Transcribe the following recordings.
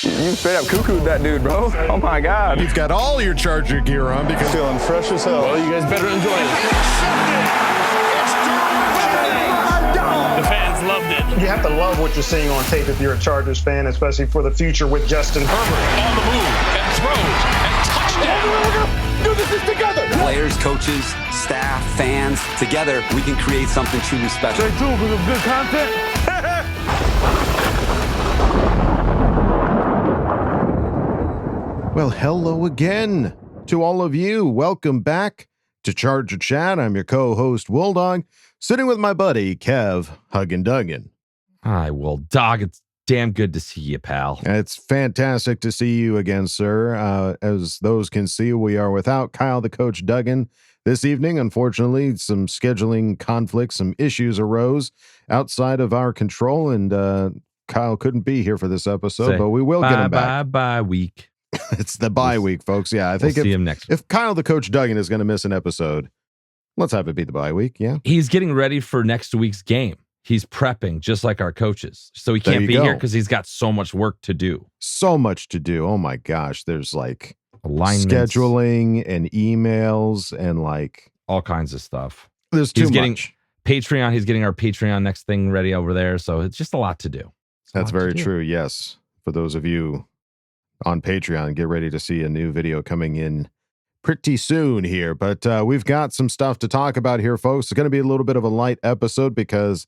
You straight up cuckooed that dude, bro. Oh my God. You've got all your Charger gear on because feeling fresh as hell. Well, you guys better enjoy it. The fans loved it. You have to love what you're seeing on tape if you're a Chargers fan, especially for the future with Justin Herbert. On the move and throws and touchdown. Do this together. Players, coaches, staff, fans, together we can create something truly special. Stay tuned for some good content. Well, hello again to all of you. Welcome back to Charger Chat. I'm your co-host, Wolldog, sitting with my buddy, Kev Huggin Duggan. Hi, Wolldog. It's damn good to see you, pal. It's fantastic to see you again, sir. As those can see, we are without Kyle the Coach Duggan this evening. Unfortunately, some scheduling conflicts, some issues arose outside of our control, and Kyle couldn't be here for this episode, but we will get him back. Bye week. It's the bye week, folks. Yeah, I think we'll see him next week. If Kyle the Coach Duggan is going to miss an episode, let's have it be the bye week. Yeah, he's getting ready for next week's game. He's prepping just like our coaches, so he can't be here because he's got so much work to do. So much to do. Oh my gosh, there's like scheduling and emails and like all kinds of stuff. There's too much. Patreon. He's getting our Patreon next thing ready over there, so it's just a lot to do. That's very true. Yes, for those of you on Patreon, get ready to see a new video coming in pretty soon here. But we've got some stuff to talk about here, folks. It's going to be a little bit of a light episode because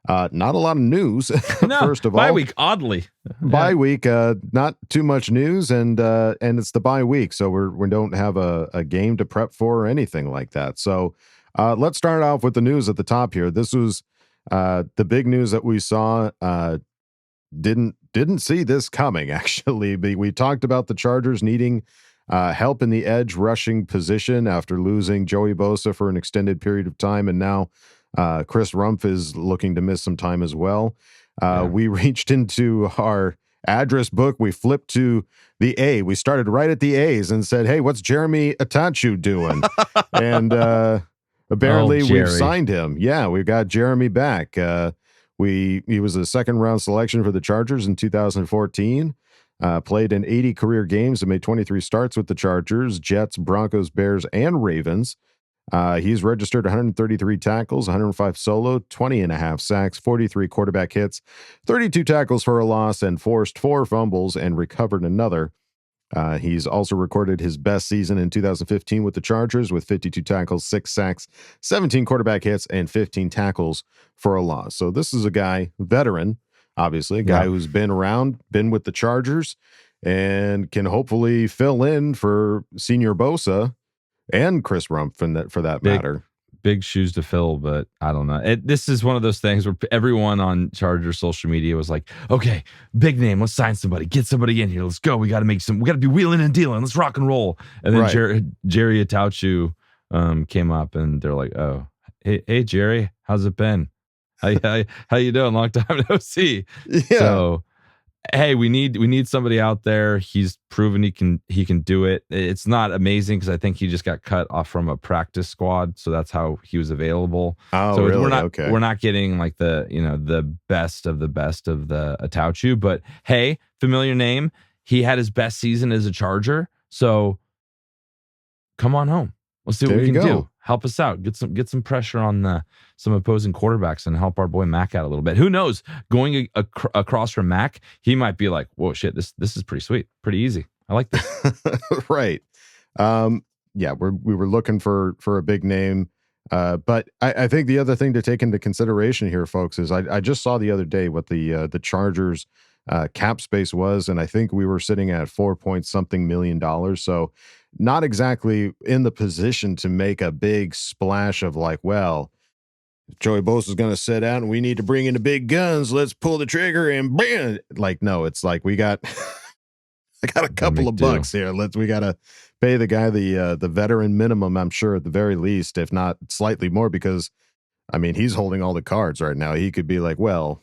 not a lot of news. No, first of all, bye week, oddly. Bye week, not too much news, and it's the bye week, so we don't have a game to prep for or anything like that. So let's start off with the news at the top here. This was the big news that we saw. Didn't see this coming, actually. We talked about the Chargers needing help in the edge rushing position after losing Joey Bosa for an extended period of time, and now Chris Rumph is looking to miss some time as well. We reached into our address book. We flipped to the A. We started right at the A's and said, hey, what's Jeremiah Attaochu doing? And apparently we've signed him. Yeah, we've got Jeremy back. He was a second-round selection for the Chargers in 2014, played in 80 career games and made 23 starts with the Chargers, Jets, Broncos, Bears, and Ravens. He's registered 133 tackles, 105 solo, 20.5 sacks, 43 quarterback hits, 32 tackles for a loss, and forced 4 fumbles and recovered another. He's also recorded his best season in 2015 with the Chargers with 52 tackles, 6 sacks, 17 quarterback hits, and 15 tackles for a loss. So this is a guy, veteran, obviously, a guy who's been around, been with the Chargers, and can hopefully fill in for Senior Bosa and Chris Rumph for that matter. Big shoes to fill, but I don't know. This is one of those things where everyone on Charger social media was like, okay, big name, let's sign somebody, get somebody in here, let's go. We got to be wheeling and dealing, let's rock and roll. And then Jerry Attaochu came up and they're like, oh, hey Jerry, how's it been? How you doing? Long time no see. Yeah. So hey, we need somebody out there. He's proven he can do it. It's not amazing because I think he just got cut off from a practice squad, so that's how he was available. Oh, so really? We're not getting like the best of the Attaochu, but hey, familiar name. He had his best season as a Charger, so come on home. Let's see what we can do. Help us out. Get some pressure on some opposing quarterbacks and help our boy Mac out a little bit. Who knows? Going across from Mac, he might be like, "Whoa, shit! This is pretty sweet, pretty easy. I like this." Right. Yeah, we were looking for a big name, but I think the other thing to take into consideration here, folks, is I just saw the other day what the Chargers cap space was, and I think we were sitting at $4-something million. So not exactly in the position to make a big splash of like, well, Joey Bosa is going to sit out and we need to bring in the big guns. Let's pull the trigger and bam. Like, no, it's like I got a couple of bucks here. We got to pay the guy the veteran minimum, I'm sure, at the very least, if not slightly more, because I mean, he's holding all the cards right now. He could be like, well,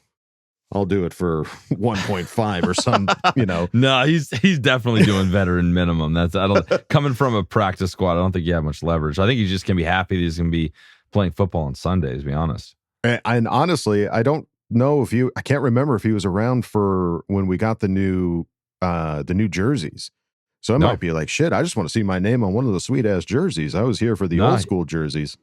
I'll do it for 1.5 or some, No, he's definitely doing veteran minimum. Coming from a practice squad, I don't think you have much leverage. I think he's just going to be happy that he's going to be playing football on Sundays, to be honest. And honestly, I don't know I can't remember if he was around for when we got the new the new jerseys. So it might be like, shit, I just want to see my name on one of the sweet ass jerseys. I was here for the old school jerseys.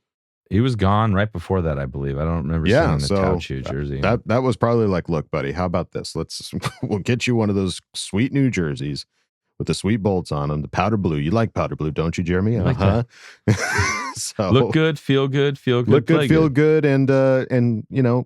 He was gone right before that, I believe. I don't remember seeing the Attaochu jersey. That was probably like, look, buddy, how about this? We'll get you one of those sweet new jerseys with the sweet bolts on them, the powder blue. You like powder blue, don't you, Jeremy? So look good, feel good, look good, feel good, and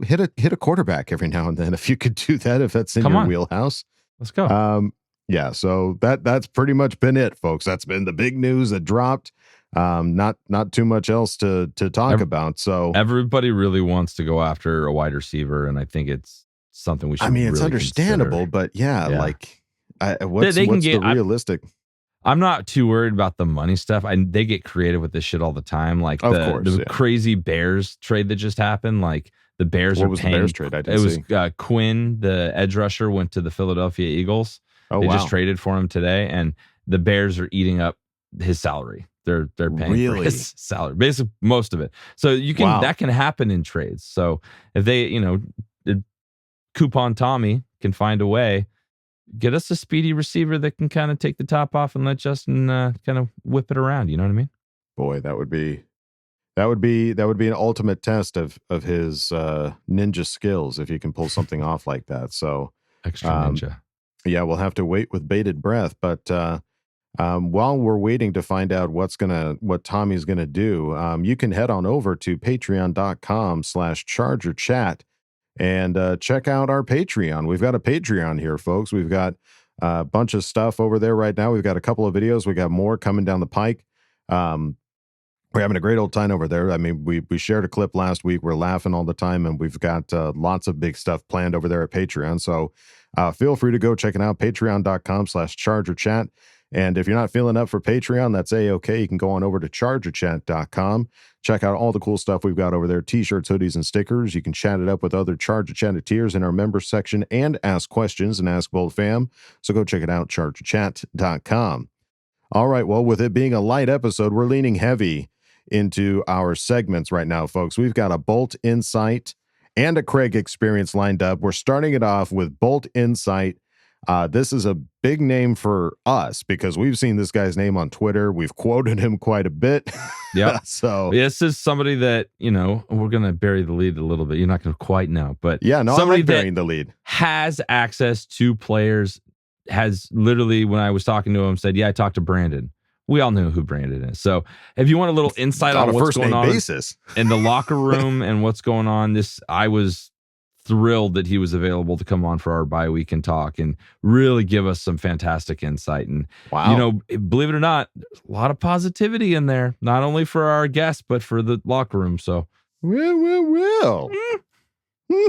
hit a quarterback every now and then if you could do that, if that's in your wheelhouse. Let's go. Yeah, so that's pretty much been it, folks. That's been the big news that dropped. Not too much else to talk about. So everybody really wants to go after a wide receiver, and I think it's something we should. I mean, it's really understandable, but like, what's the realistic? I'm not too worried about the money stuff. They get creative with this shit all the time. Like the crazy Bears trade that just happened. Like the Bears the Bears trade? I didn't see. Was Quinn, the edge rusher, went to the Philadelphia Eagles. Oh, they just traded for him today, and the Bears are eating up his salary. They're paying for his salary, basically most of it. So that can happen in trades. So if they, Coupon Tommy can find a way, get us a speedy receiver that can kind of take the top off and let Justin kind of whip it around. You know what I mean? Boy, that would be an ultimate test of his ninja skills if he can pull something off like that. So extra ninja. Yeah, we'll have to wait with bated breath, but while we're waiting to find out what Tommy's gonna do, you can head on over to patreon.com/chargerchat and check out our Patreon. We've got a Patreon here, folks. We've got a bunch of stuff over there right now. We've got a couple of videos. We got more coming down the pike. We're having a great old time over there. I mean, we shared a clip last week. We're laughing all the time, and we've got lots of big stuff planned over there at Patreon. So feel free to go check it out, patreon.com/chargerchat. And if you're not feeling up for Patreon, that's A-okay. You can go on over to chargerchat.com. Check out all the cool stuff we've got over there, T-shirts, hoodies, and stickers. You can chat it up with other Charger Chatteteers in our members section and ask questions and ask Bold Fam. So go check it out, chargerchat.com. All right, well, with it being a light episode, we're leaning heavy into our segments right now, folks. We've got a Bolt Insight and a Craig Experience lined up. We're starting it off with Bolt Insight. This is a big name for us because we've seen this guy's name on Twitter. We've quoted him quite a bit. Yeah. So this is somebody that, we're going to bury the lead a little bit. You're not going to quite know, but somebody burying the lead has access to players, has literally, when I was talking to him, said, yeah, I talked to Brandon. We all know who Brandon is. So if you want a little insight on what's going on in the locker room and what's going on, I was thrilled that he was available to come on for our bye week and talk and really give us some fantastic insight. And, believe it or not, there's a lot of positivity in there, not only for our guests, but for the locker room. So, well.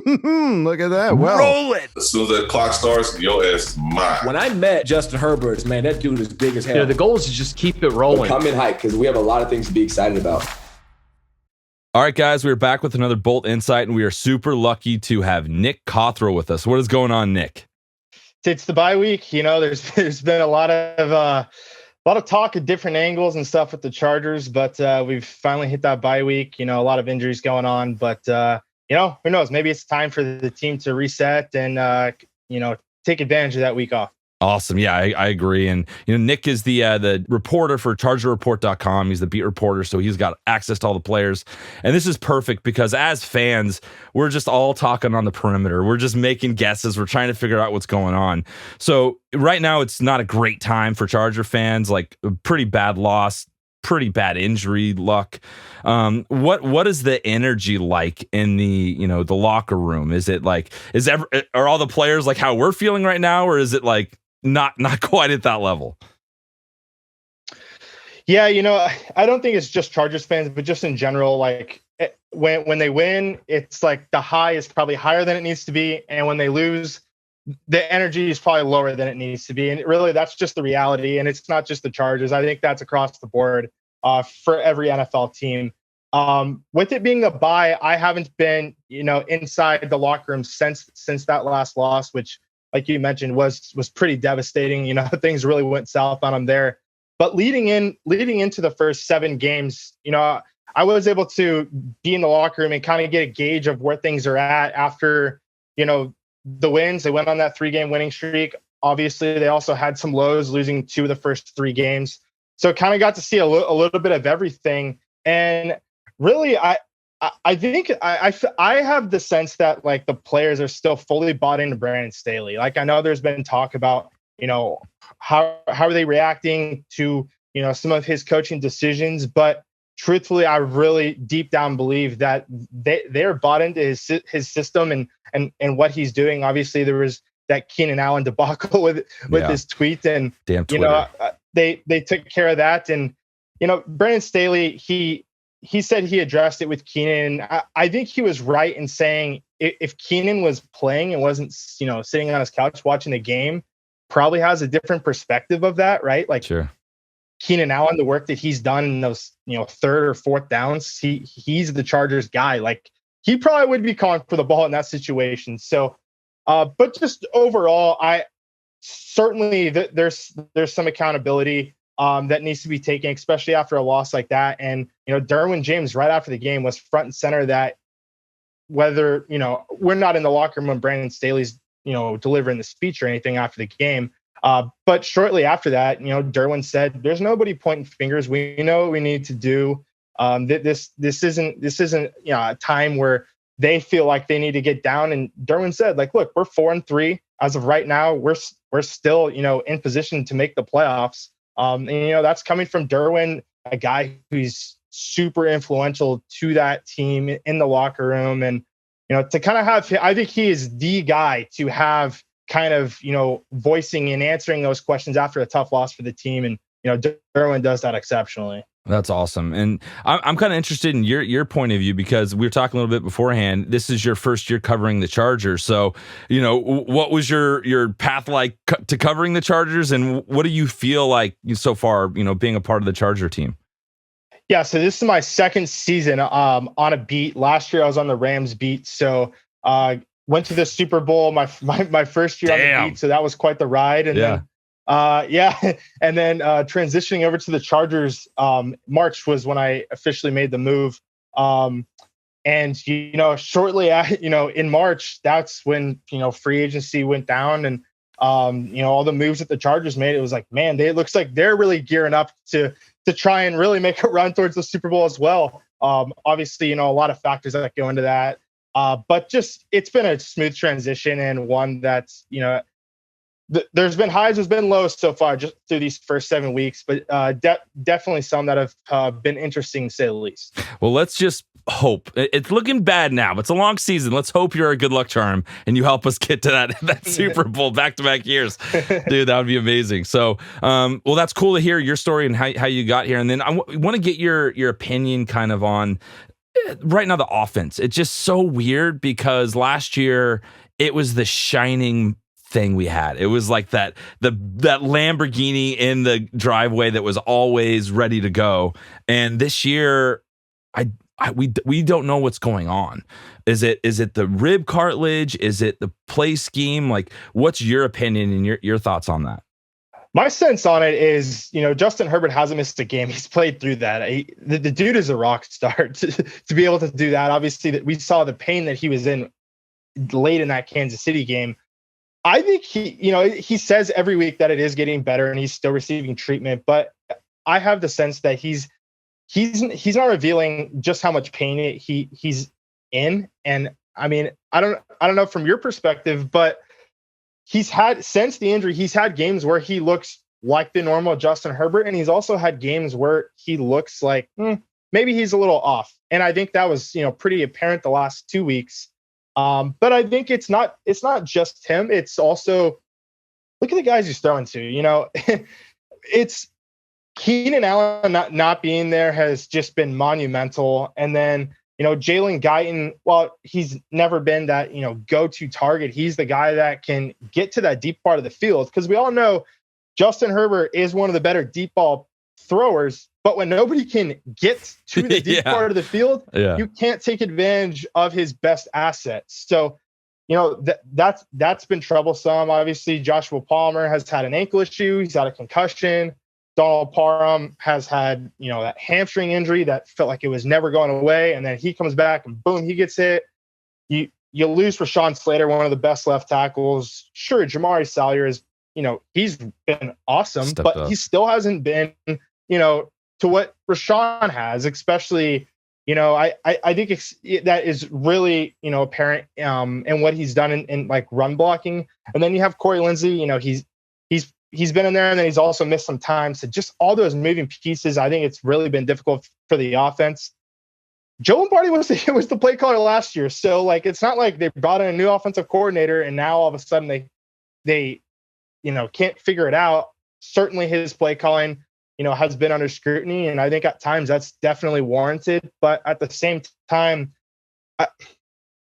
Look at that. Well, roll it. As soon as that clock starts, your ass is mine. When I met Justin Herbert, man, that dude is big as hell. The goal is to just keep it rolling. Come in hype because we have a lot of things to be excited about. All right, guys, we're back with another Bolt Insight, and we are super lucky to have Nick Cothrel with us. What is going on, Nick? It's the bye week. There's been a lot of talk at different angles and stuff with the Chargers, but we've finally hit that bye week. A lot of injuries going on, but who knows? Maybe it's time for the team to reset and take advantage of that week off. Awesome. Yeah, I agree. And, Nick is the reporter for ChargerReport.com. He's the beat reporter, so he's got access to all the players. And this is perfect because as fans, we're just all talking on the perimeter. We're just making guesses. We're trying to figure out what's going on. So right now, it's not a great time for Charger fans, like a pretty bad loss, pretty bad injury luck. What is the energy like in the the locker room? Is it like are all the players like how we're feeling right now, or is it like not quite at that level? Yeah, I don't think it's just Chargers fans, but just in general, like when they win, it's like the high is probably higher than it needs to be, and when they lose, the energy is probably lower than it needs to be. And really, that's just the reality. And it's not just the Chargers. I think that's across the board for every NFL team. With it being a bye, I haven't been, inside the locker room since that last loss, which, like you mentioned, was pretty devastating. Things really went south on them there. But leading into the first 7 games, I was able to be in the locker room and kind of get a gauge of where things are at after, the wins. They went on that 3-game winning streak. obviously they also had some lows, losing 2 of the first 3 games. So kind of got to see a little bit of everything. And really, I think I have the sense that like the players are still fully bought into Brandon Staley. Like I know there's been talk about, how are they reacting to, some of his coaching decisions, but truthfully, I really deep down believe that they're bought into his system and what he's doing. Obviously, there was that Keenan Allen debacle with his tweet, and damn Twitter. They took care of that. And Brandon Staley, he said he addressed it with Keenan. I think he was right in saying if Keenan was playing and wasn't sitting on his couch watching the game, probably has a different perspective of that, right? Like sure. Keenan Allen, the work that he's done in those, 3rd or 4th downs, he's the Chargers guy. Like he probably would be calling for the ball in that situation. So, but just overall, I certainly there's some accountability that needs to be taken, especially after a loss like that. And Derwin James right after the game was front and center. That whether we're not in the locker room when Brandon Staley's delivering the speech or anything after the game. But shortly after that, Derwin said, "There's nobody pointing fingers. We know what we need to do. This isn't a time where they feel like they need to get down." And Derwin said, "Like, look, we're 4-3 as of right now. We're still in position to make the playoffs." And that's coming from Derwin, a guy who's super influential to that team in the locker room, and to kind of have. I think he is the guy to have. Kind of, voicing and answering those questions after a tough loss for the team. And, Derwin does that exceptionally. That's awesome. And I'm kind of interested in your point of view, because we were talking a little bit beforehand. This is your first year covering the Chargers. So, what was your path like to covering the Chargers, and what do you feel like so far, being a part of the Charger team? Yeah. So this is my 2nd season on a beat. Last year I was on the Rams beat. So, went to the Super Bowl my first year on the beat, so that was quite the ride. And then and then transitioning over to the Chargers, March was when I officially made the move. And shortly in March, that's when free agency went down, and all the moves that the Chargers made. It was like, man, it looks like they're really gearing up to try and really make a run towards the Super Bowl as well. Obviously, a lot of factors that go into that. But just it's been a smooth transition, and one that's there's been highs, there's been lows so far just through these first 7 weeks, but definitely some that have been interesting to say the least. Well, let's just hope. It's looking bad now, but it's a long season. Let's hope you're a good luck charm and you help us get to that Super Bowl back-to-back years. Dude, that would be amazing. So, well, that's cool to hear your story and how you got here. And then I want to get your opinion kind of on right now the offense. It's just so weird because last year it was the shining thing we had. It was like that Lamborghini in the driveway that was always ready to go. And this year, we don't know what's going on. Is it the rib cartilage? Is it the play scheme? Like, what's your opinion and your thoughts on that? My sense on it is, Justin Herbert hasn't missed a game. He's played through that. The dude is a rock star to be able to do that. Obviously, that we saw the pain that he was in late in that Kansas City game. I think he says every week that it is getting better and he's still receiving treatment, but I have the sense that he's not revealing just how much pain he's in. And I mean, I don't know from your perspective, but he's had, since the injury, he's had games where he looks like the normal Justin Herbert, and he's also had games where he looks like maybe he's a little off. And I think that was pretty apparent the last 2 weeks. But I think it's not just him. It's also, look at the guys he's throwing to. It's Keenan Allen not being there has just been monumental. And then, Jalen Guyton, well, he's never been that, go-to target. He's the guy that can get to that deep part of the field, because we all know Justin Herbert is one of the better deep ball throwers. But when nobody can get to the deep part of the field, you can't take advantage of his best assets. So, that's been troublesome. Obviously, Joshua Palmer has had an ankle issue. He's had a concussion. Donald Parham has had, that hamstring injury that felt like it was never going away. And then he comes back and boom, he gets hit. You lose Rashawn Slater, one of the best left tackles. Sure, Jamari Salyer has he's been awesome, Stepped but up. he still hasn't been, to what Rashawn has, especially, I think that is really, apparent in what he's done in like run blocking. And then you have Corey Lindsey, he's been in there, and then he's also missed some time. So just all those moving pieces, I think it's really been difficult for the offense. Joe Lombardi was the play caller last year. So like, it's not like they brought in a new offensive coordinator and now all of a sudden they can't figure it out. Certainly his play calling, has been under scrutiny. And I think at times that's definitely warranted. But at the same time,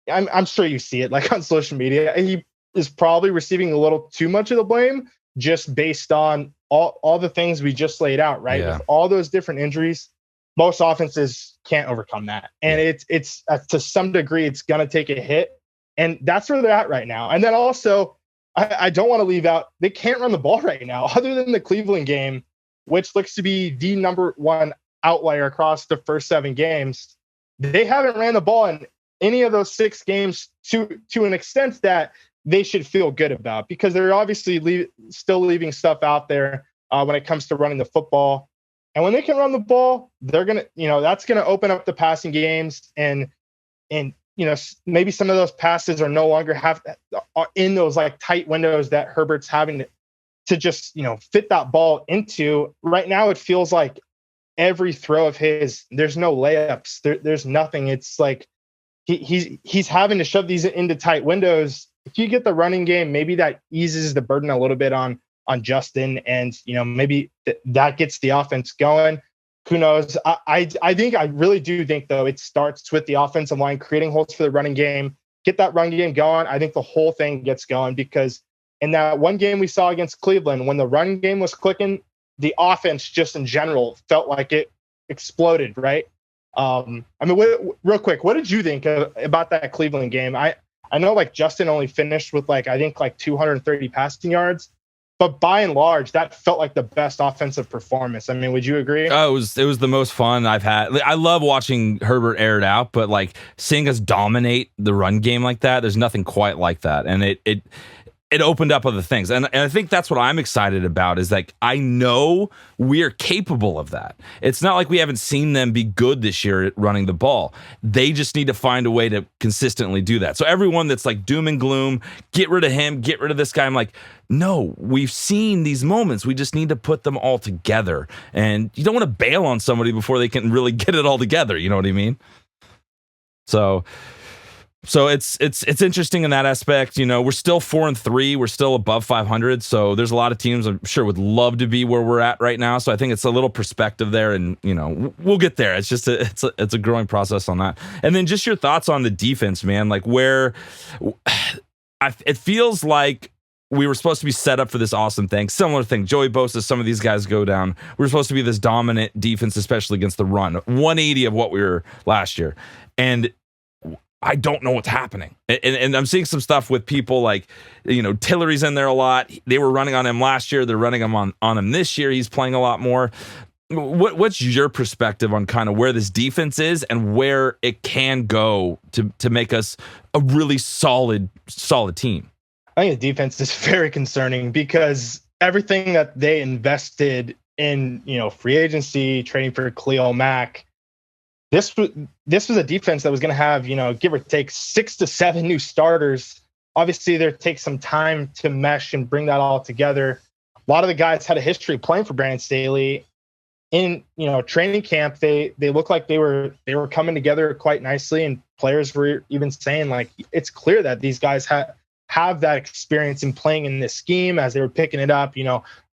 I'm sure you see it like on social media. He is probably receiving a little too much of the blame just based on all the things we just laid out, right? Yeah. With all those different injuries, most offenses can't overcome that. And it's to some degree, it's going to take a hit. And that's where they're at right now. And then also, I don't want to leave out, they can't run the ball right now, other than the Cleveland game, which looks to be the number one outlier across the first 7 games. They haven't ran the ball in any of those 6 games to an extent that they should feel good about, because they're obviously still leaving stuff out there when it comes to running the football. And when they can run the ball, they're going to, that's going to open up the passing games. And maybe some of those passes are no longer are in those like tight windows that Herbert's having to just, fit that ball into. Right now, it feels like every throw of his, there's no layups. There's nothing. It's like he's having to shove these into tight windows. If you get the running game, maybe that eases the burden a little bit on Justin, and maybe that gets the offense going. Who knows? I really do think though it starts with the offensive line creating holes for the running game. Get that run game going. I think the whole thing gets going, because in that one game we saw against Cleveland, when the run game was clicking, the offense just in general felt like it exploded. Right? Real quick, what did you think about that Cleveland game? I know like Justin only finished with I think 230 passing yards. But by and large, that felt like the best offensive performance. I mean, would you agree? Oh, it was the most fun I've had. I love watching Herbert air it out, but seeing us dominate the run game like that, there's nothing quite like that. And it opened up other things. And I think that's what I'm excited about, is I know we're capable of that. It's not like we haven't seen them be good this year at running the ball. They just need to find a way to consistently do that. So everyone that's doom and gloom, get rid of him, get rid of this guy, I'm like, no, we've seen these moments. We just need to put them all together. And you don't want to bail on somebody before they can really get it all together. You know what I mean? So it's interesting in that aspect. We're still 4-3. We're still above 500. So there's a lot of teams I'm sure would love to be where we're at right now. So I think it's a little perspective there, and we'll get there. It's just it's a growing process on that. And then just your thoughts on the defense, man. Where it feels like we were supposed to be set up for this awesome thing. Similar thing. Joey Bosa, some of these guys go down. We're supposed to be this dominant defense, especially against the run. 180 of what we were last year. And I don't know what's happening. And I'm seeing some stuff with people Tillery's in there a lot. They were running on him last year. They're running him on him this year. He's playing a lot more. What's your perspective on kind of where this defense is and where it can go to make us a really solid team? I think the defense is very concerning, because everything that they invested in, free agency, trading for Khalil Mack, this was a defense that was going to have, give or take 6 to 7 new starters. Obviously, there takes some time to mesh and bring that all together. A lot of the guys had a history playing for Brandon Staley. In training camp, they looked like they were coming together quite nicely, and players were even saying it's clear that these guys have that experience in playing in this scheme, as they were picking it up,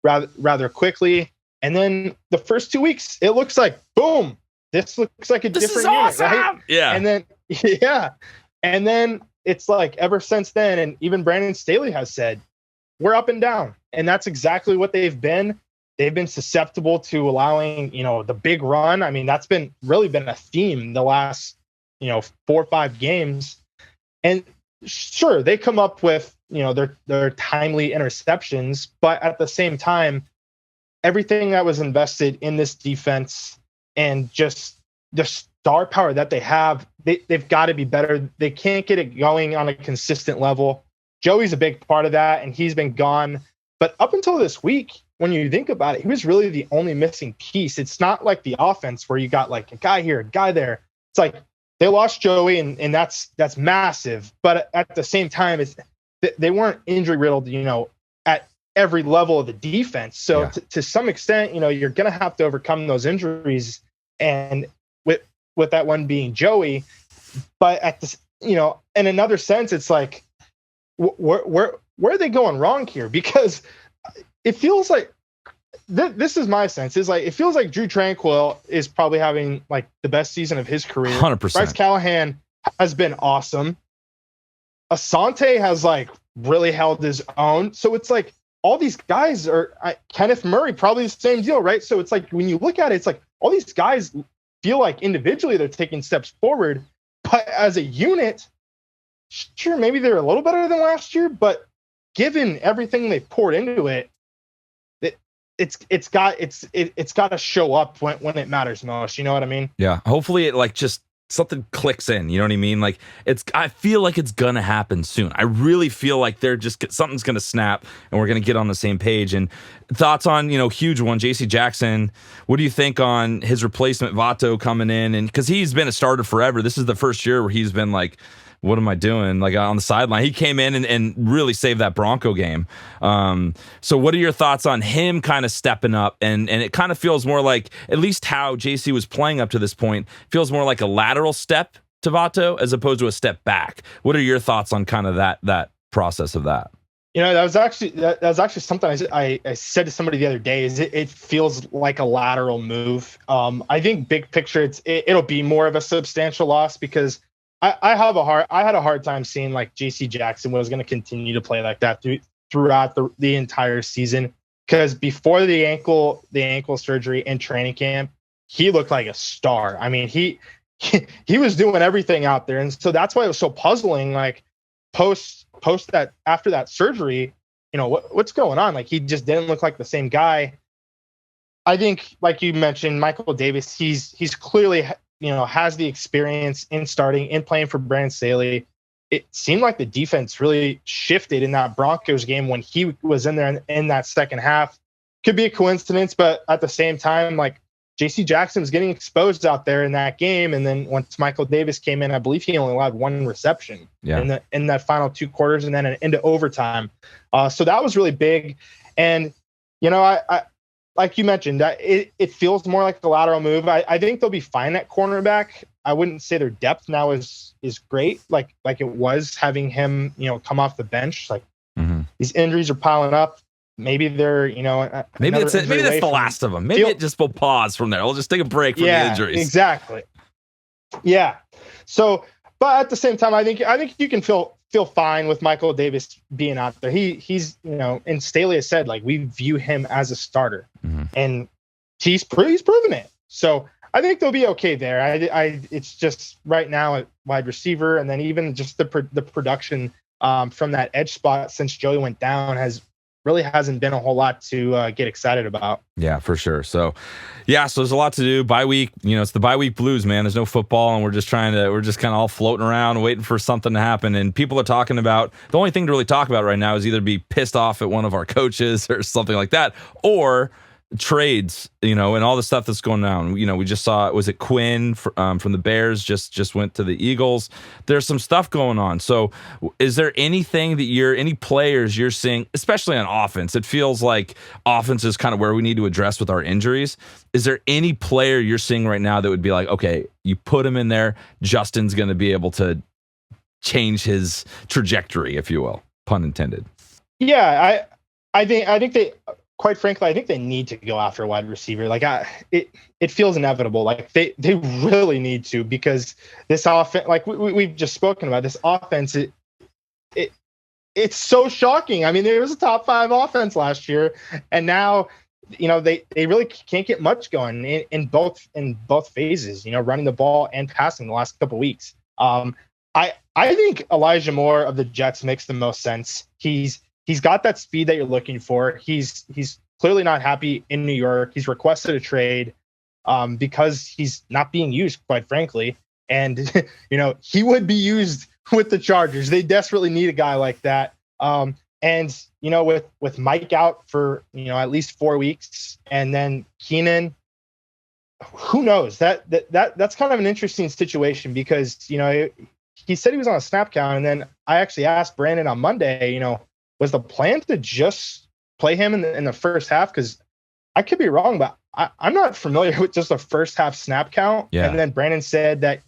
rather quickly. And then the first 2 weeks, it looks like, boom, this looks like a different unit, awesome. right? Yeah. And then, and then it's ever since then, and even Brandon Staley has said, we're up and down. And that's exactly what they've been. They've been susceptible to allowing, the big run. I mean, that's really been a theme the last, 4 or 5 games. And sure, they come up with, their timely interceptions, but at the same time, everything that was invested in this defense and just the star power that they have, they've got to be better. They can't get it going on a consistent level. Joey's a big part of that, and he's been gone. But up until this week, when you think about it, he was really the only missing piece. It's not like the offense where you got like a guy here, a guy there. It's like they lost Joey, and that's massive. But at the same time, they weren't injury riddled, at every level of the defense. So to some extent, you're going to have to overcome those injuries, and with that one being Joey. But at this, in another sense, it's like, where are they going wrong here? Because it feels like this is my sense. Is like it feels like Drew Tranquill is probably having like the best season of his career. 100%. Bryce Callahan has been awesome. Asante has like really held his own. So it's like all these guys are Kenneth Murray, probably the same deal, right? So it's like when you look at it, it's like all these guys feel like individually they're taking steps forward, but as a unit, sure, maybe they're a little better than last year, but given everything they've poured into it, it's got to show up when it matters most. You know what I mean? Yeah. Hopefully it like just something clicks in. You know what I mean? Like I feel like it's gonna happen soon. I really feel like something's gonna snap and we're gonna get on the same page. And thoughts on huge one, JC Jackson. What do you think on his replacement Vato coming in? And because he's been a starter forever, this is the first year where he's been like, what am I doing? Like on the sideline, he came in and really saved that Bronco game. So what are your thoughts on him kind of stepping up? And it kind of feels more like, at least how JC was playing up to this point, feels more like a lateral step to Vato as opposed to a step back. What are your thoughts on kind of that process of that? That was actually something I said to somebody the other day. Is it feels like a lateral move. I think big picture, it'll be more of a substantial loss because I had a hard time seeing like JC Jackson was going to continue to play like that throughout the entire season. Because before the ankle surgery in training camp, he looked like a star. I mean, he was doing everything out there, and so that's why it was so puzzling. Like post that after that surgery, what's going on? Like he just didn't look like the same guy. I think, like you mentioned, Michael Davis, he's clearly has the experience in starting, in playing for Brandon Staley. It seemed like the defense really shifted in that Broncos game when he was in there in that second half. Could be a coincidence, but at the same time, like JC Jackson was getting exposed out there in that game. And then once Michael Davis came in, I believe he only allowed one reception in that final two quarters and then into overtime. So that was really big. And, I like you mentioned, it feels more like the lateral move. I think they'll be fine at cornerback. I wouldn't say their depth now is great, like it was having him, come off the bench. Like these injuries are piling up. Maybe they're, maybe that's the last of them. Maybe it just will pause from there. We'll just take a break from the injuries. Exactly. Yeah. So, but at the same time, I think you can feel fine with Michael Davis being out there. He's and Staley has said, like, we view him as a starter, and he's proven it. So I think they'll be okay there. It's just right now at wide receiver, and then even just the production from that edge spot since Joey went down hasn't been a whole lot to get excited about. Yeah, for sure. So there's a lot to do. Bye week, it's the bye week blues, man. There's no football, and we're just kind of all floating around waiting for something to happen. And people are talking about, the only thing to really talk about right now is either be pissed off at one of our coaches or something like that, or trades, and all the stuff that's going on. We just saw, was it Quinn from the Bears just went to the Eagles. There's some stuff going on. So is there anything that any players you're seeing, especially on offense? It feels like offense is kind of where we need to address with our injuries. Is there any player you're seeing right now that would be like, okay, you put him in there, Justin's going to be able to change his trajectory, if you will, pun intended? Yeah, I think they, quite frankly, I think they need to go after a wide receiver. Like it feels inevitable. Like they really need to, because this offense, like we've just spoken about, this offense, it's so shocking. I mean, there was a top 5 offense last year, and now they really can't get much going in both phases. Running the ball and passing the last couple of weeks. I think Elijah Moore of the Jets makes the most sense. He's got that speed that you're looking for. He's clearly not happy in New York. He's requested a trade because he's not being used, quite frankly. And, he would be used with the Chargers. They desperately need a guy like that. And And, with Mike out for, at least 4 weeks, and then Keenan, who knows? That's kind of an interesting situation because, he said he was on a snap count. And then I actually asked Brandon on Monday, was the plan to just play him in the first half? Because I could be wrong, but I'm not familiar with just a first half snap count. Yeah. And then Brandon said that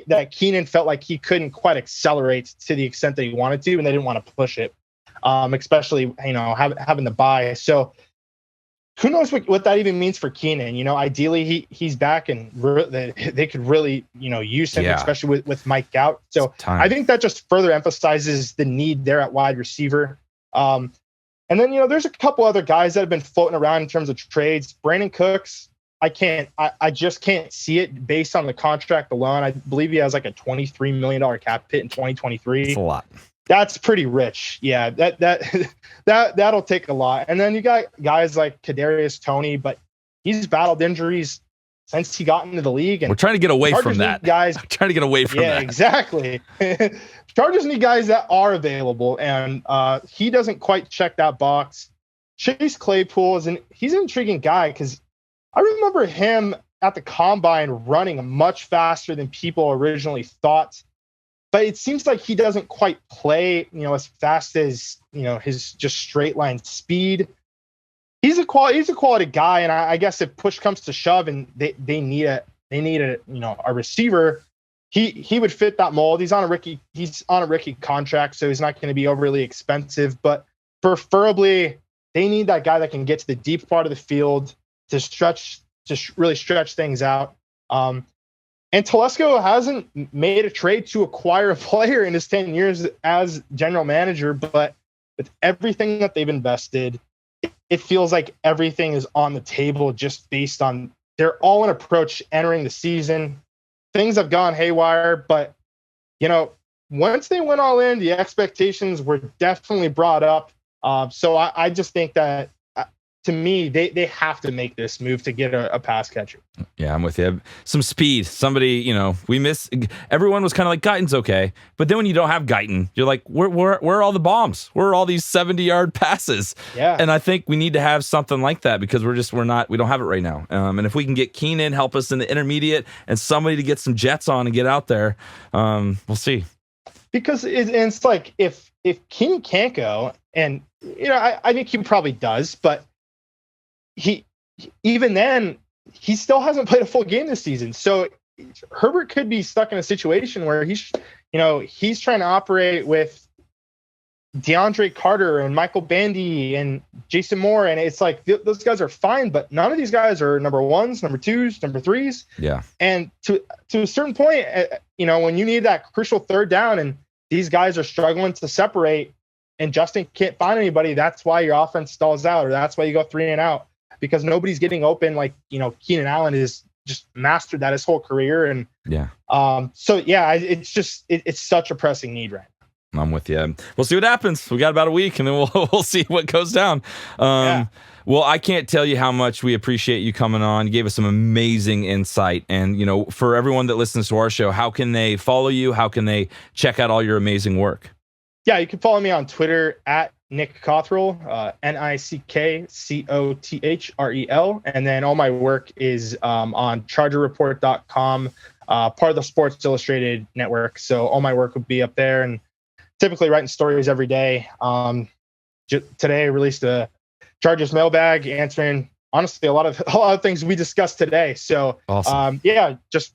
that Keenan felt like he couldn't quite accelerate to the extent that he wanted to, and they didn't want to push it, especially, having the bye. So who knows what that even means for Keenan? Ideally he's back and they could really, use him, especially with Mike out. So I think that just further emphasizes the need there at wide receiver. And then, there's a couple other guys that have been floating around in terms of trades. Brandon Cooks, I just can't see it based on the contract alone. I believe he has like a $23 million cap hit in 2023. That's a lot. That's pretty rich. Yeah, that'll take a lot. And then you got guys like Kadarius Toney, but he's battled injuries since he got into the league. And we're trying to get away Chargers from that. Guys, trying to get away from that. Yeah, exactly. Chargers need guys that are available, and he doesn't quite check that box. Chase Claypool he's an intriguing guy because I remember him at the combine running much faster than people originally thought. But it seems like he doesn't quite play, as fast as, his just straight line speed. He's a quality guy. And I guess if push comes to shove and they need a receiver, he would fit that mold. He's on a rookie contract, so he's not going to be overly expensive, but preferably they need that guy that can get to the deep part of the field to really stretch things out. And Telesco hasn't made a trade to acquire a player in his 10 years as general manager, but with everything that they've invested, it feels like everything is on the table just based on their all-in approach entering the season. Things have gone haywire, but, once they went all in, the expectations were definitely brought up. So I just think that, to me, they have to make this move to get a pass catcher. Yeah, I'm with you. Some speed. Somebody, we miss. Everyone was kind of like, Guyton's okay. But then when you don't have Guyton, you're like, where are all the bombs? Where are all these 70-yard passes? Yeah. And I think we need to have something like that because we don't have it right now. And if we can get Keenan, help us in the intermediate, and somebody to get some jets on and get out there, we'll see. Because it's like, if Keenan can't go, and, I think he probably does, but even then, he still hasn't played a full game this season. So Herbert could be stuck in a situation where he's trying to operate with DeAndre Carter and Michael Bandy and Jason Moore. And it's like, those guys are fine, but none of these guys are number ones, number twos, number threes. Yeah. And to a certain point, when you need that crucial third down and these guys are struggling to separate and Justin can't find anybody, that's why your offense stalls out, or that's why you go 3 and out. Because nobody's getting open like, Keenan Allen has just mastered that his whole career. And it's such a pressing need right now. I'm with you. We'll see what happens. We got about a week and then we'll see what goes down. Well, I can't tell you how much we appreciate you coming on. You gave us some amazing insight. And, for everyone that listens to our show, how can they follow you? How can they check out all your amazing work? Yeah, you can follow me on Twitter at Nick Cothrel, NickCothrel. And then all my work is on ChargerReport.com, part of the Sports Illustrated network. So all my work would be up there, and typically writing stories every day. Today I released a Chargers mailbag answering, honestly, a lot of things we discussed today. So awesome. Just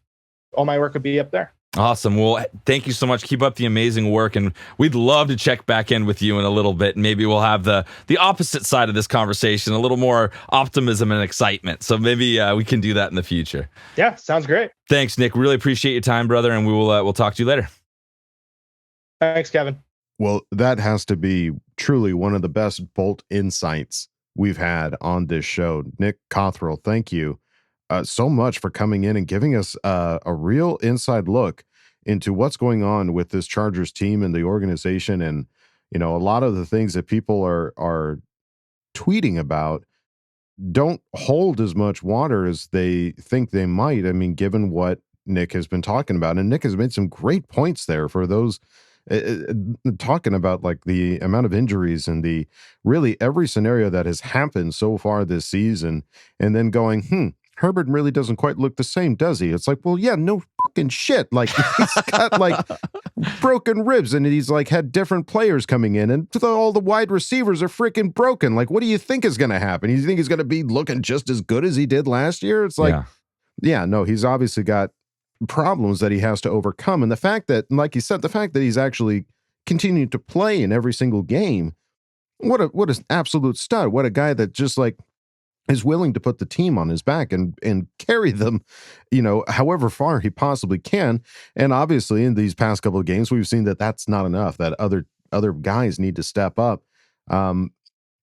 all my work would be up there. Awesome. Well, thank you so much. Keep up the amazing work, and we'd love to check back in with you in a little bit. Maybe we'll have the opposite side of this conversation, a little more optimism and excitement. So maybe we can do that in the future. Yeah, sounds great. Thanks, Nick. Really appreciate your time, brother, and we'll talk to you later. Thanks, Kevin. Well, that has to be truly one of the best Bolt insights we've had on this show. Nick Cothrel, thank you so much for coming in and giving us a real inside look into what's going on with this Chargers team and the organization. And, a lot of the things that people are tweeting about don't hold as much water as they think they might. I mean, given what Nick has been talking about, and Nick has made some great points there for those talking about like the amount of injuries and the really every scenario that has happened so far this season, and then going, Herbert really doesn't quite look the same, does he? It's like, well, yeah, no fucking shit. Like he's got like broken ribs, and he's like had different players coming in, and all the wide receivers are freaking broken. Like, what do you think is going to happen? You think he's going to be looking just as good as he did last year? It's like, yeah, no, he's obviously got problems that he has to overcome. And the fact that, like you said, the fact that he's actually continued to play in every single game, what an absolute stud. What a guy that just like is willing to put the team on his back and carry them, however far he possibly can. And obviously in these past couple of games, we've seen that that's not enough, that other guys need to step up. And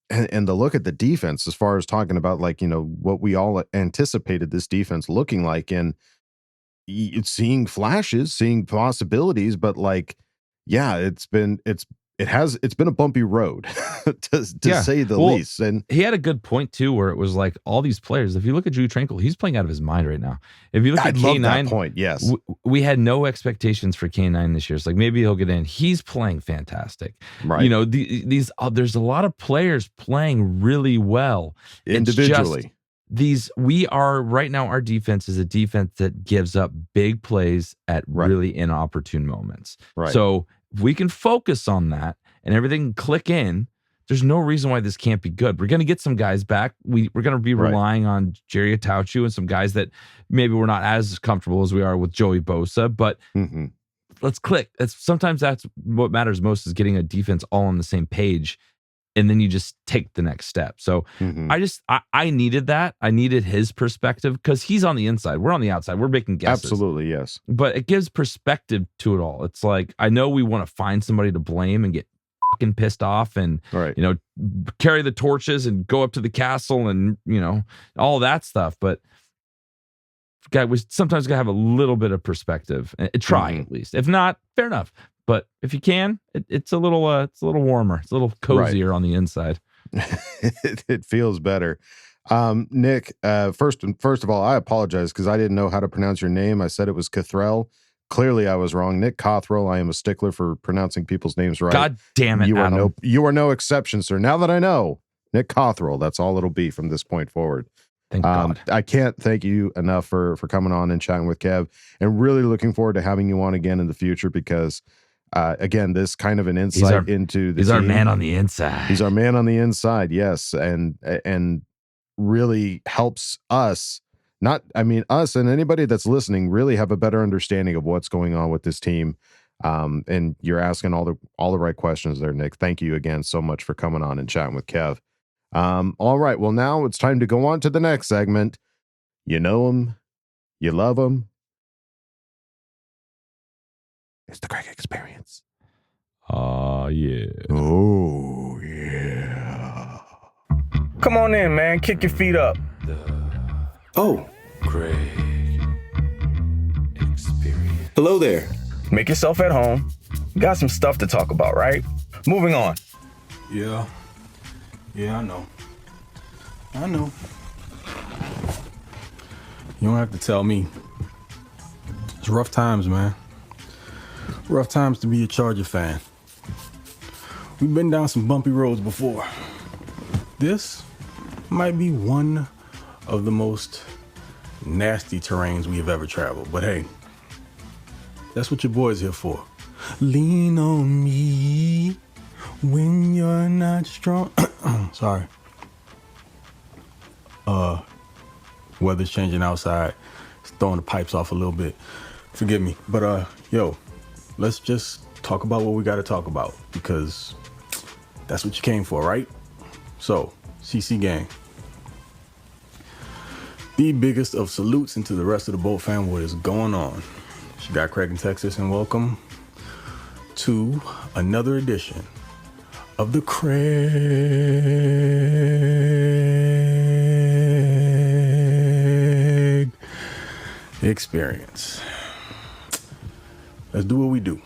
the look at the defense, as far as talking about like, what we all anticipated this defense looking like, and seeing flashes, seeing possibilities, but like, yeah, it's been a bumpy road to say the least. And he had a good point too, where it was like all these players, if you look at Drew Tranquil, he's playing out of his mind right now. If you look at K9, that point, yes. We had no expectations for K9 this year. It's like, maybe he'll get in. He's playing fantastic. Right. There's a lot of players playing really well. Individually. We are right now, our defense is a defense that gives up big plays at really inopportune moments. Right. So if we can focus on that and everything can click in, there's no reason why this can't be good. We're going to get some guys back. We're going to be relying on Jerry Attaochu and some guys that maybe we're not as comfortable as we are with Joey Bosa, but let's click. Sometimes that's what matters most, is getting a defense all on the same page. And then you just take the next step. So I needed that. I needed his perspective, because he's on the inside. We're on the outside. We're making guesses. Absolutely, yes. But it gives perspective to it all. It's like, I know we want to find somebody to blame and get fucking pissed off and, carry the torches and go up to the castle and, all that stuff. But we sometimes got to have a little bit of perspective and try at least. If not, fair enough. But if you can, it's a little warmer. It's a little cozier on the inside. It feels better. Nick, first of all, I apologize because I didn't know how to pronounce your name. I said it was Cothrel. Clearly, I was wrong. Nick Cothrel. I am a stickler for pronouncing people's names right. God damn it, you are no exception, sir. Now that I know, Nick Cothrel, that's all it'll be from this point forward. Thank God. I can't thank you enough for coming on and chatting with Kev, and really looking forward to having you on again in the future, because again, this kind of an insight into the he's team. Our man on the inside. He's our man on the inside, yes, and really helps us. Us and anybody that's listening really have a better understanding of what's going on with this team. And you're asking all the right questions there, Nick. Thank you again so much for coming on and chatting with Kev. All right, well, now it's time to go on to the next segment. You know him, you love him. It's the Craig Experience. Yeah. Oh, yeah. Come on in, man. Kick your feet up. Oh, Craig Experience. hello there. Make yourself at home. Got some stuff to talk about, right? Moving on. Yeah, I know. You don't have to tell me. It's rough times, man. Rough times to be a Charger fan. We've been down some bumpy roads before. This might be one of the most nasty terrains we have ever traveled. But hey, that's what your boy's here for. Lean on me when you're not strong. Sorry. Weather's changing outside. It's throwing the pipes off a little bit. Forgive me. But let's just talk about what we got to talk about, because that's what you came for, right? So, CC gang. The biggest of salutes into the rest of the boat fam. What is going on? It's your guy Craig in Texas, and welcome to another edition of the Craig Experience. Let's do what we do.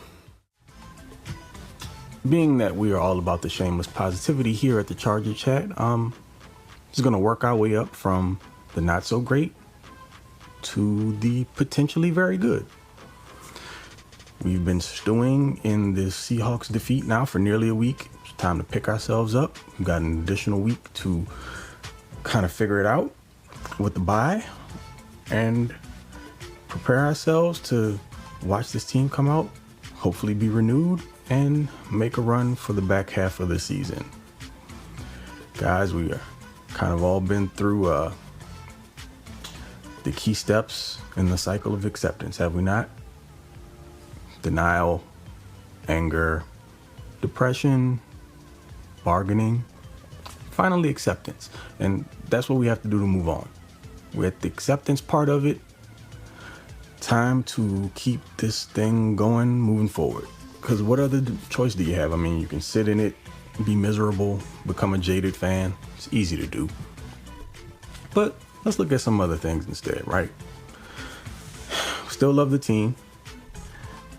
Being that we are all about the shameless positivity here at the Charger Chat, just gonna work our way up from the not so great to the potentially very good. We've been stewing in the Seahawks defeat now for nearly a week. It's time to pick ourselves up. We've got an additional week to kind of figure it out with the bye and prepare ourselves to watch this team come out, hopefully be renewed, and make a run for the back half of the season. Guys, we are kind of all been through the key steps in the cycle of acceptance, have we not? Denial, anger, depression, bargaining, finally acceptance. And that's what we have to do to move on. We're at the acceptance part of it. Time to keep this thing going, moving forward. Because what other choice do you have? I mean, you can sit in it, be miserable, become a jaded fan. It's easy to do. But let's look at some other things instead, right? Still love the team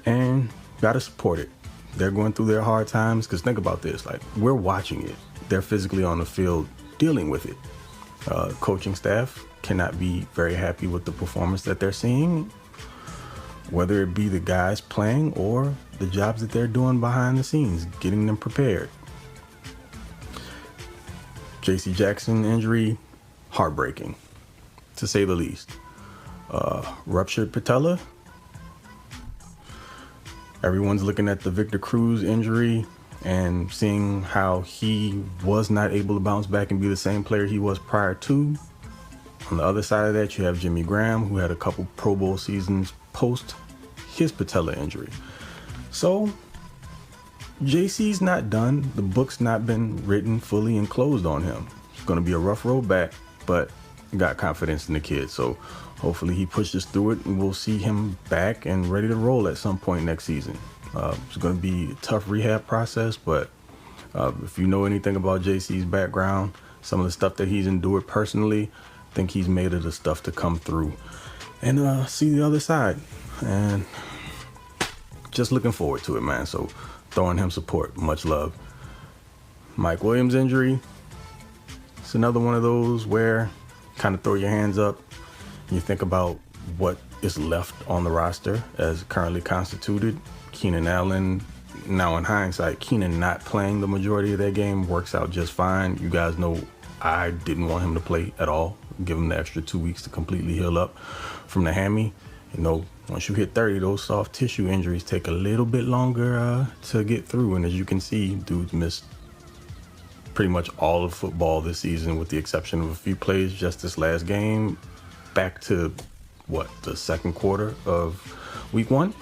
and gotta support it. They're going through their hard times, because think about this, like, we're watching it. They're physically on the field dealing with it. Coaching staff cannot be very happy with the performance that they're seeing, whether it be the guys playing or the jobs that they're doing behind the scenes, getting them prepared. JC Jackson injury, heartbreaking, to say the least. Ruptured patella. Everyone's looking at the Victor Cruz injury and seeing how he was not able to bounce back and be the same player he was prior to. On the other side of that, you have Jimmy Graham, who had a couple Pro Bowl seasons post his patella injury. So JC's not done. The book's not been written fully and closed on him. It's going to be a rough road back, but I got confidence in the kid. So hopefully he pushes through it and we'll see him back and ready to roll at some point next season. It's going to be a tough rehab process, but if you know anything about JC's background, some of the stuff that he's endured personally, I think he's made of the stuff to come through and see the other side. And just looking forward to it, man. So throwing him support, much love. Mike Williams injury, it's another one of those where kind of throw your hands up. You think about what is left on the roster as currently constituted. Keenan Allen, now in hindsight, Keenan not playing the majority of that game works out just fine. You guys know I didn't want him to play at all. Give him the extra 2 weeks to completely heal up from the hammy. You know, once you hit 30, those soft tissue injuries take a little bit longer to get through. And as you can see, dudes missed pretty much all of football this season with the exception of a few plays just this last game. Back to, the second quarter of week 1?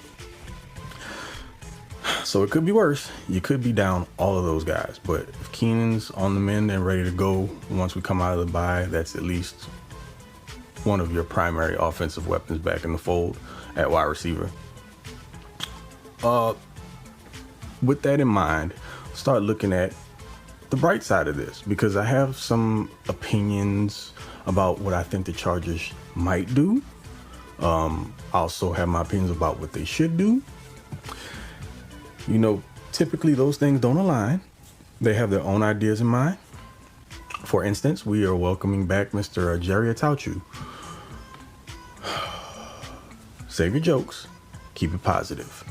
So it could be worse. You could be down all of those guys. But if Keenan's on the mend and ready to go once we come out of the bye, that's at least one of your primary offensive weapons back in the fold at wide receiver. With that in mind, start looking at the bright side of this, because I have some opinions about what I think the Chargers might do. I also have my opinions about what they should do. You know, typically those things don't align. They have their own ideas in mind. For instance, we are welcoming back Mr. Jeremiah Attaochu. Save your jokes. Keep it positive.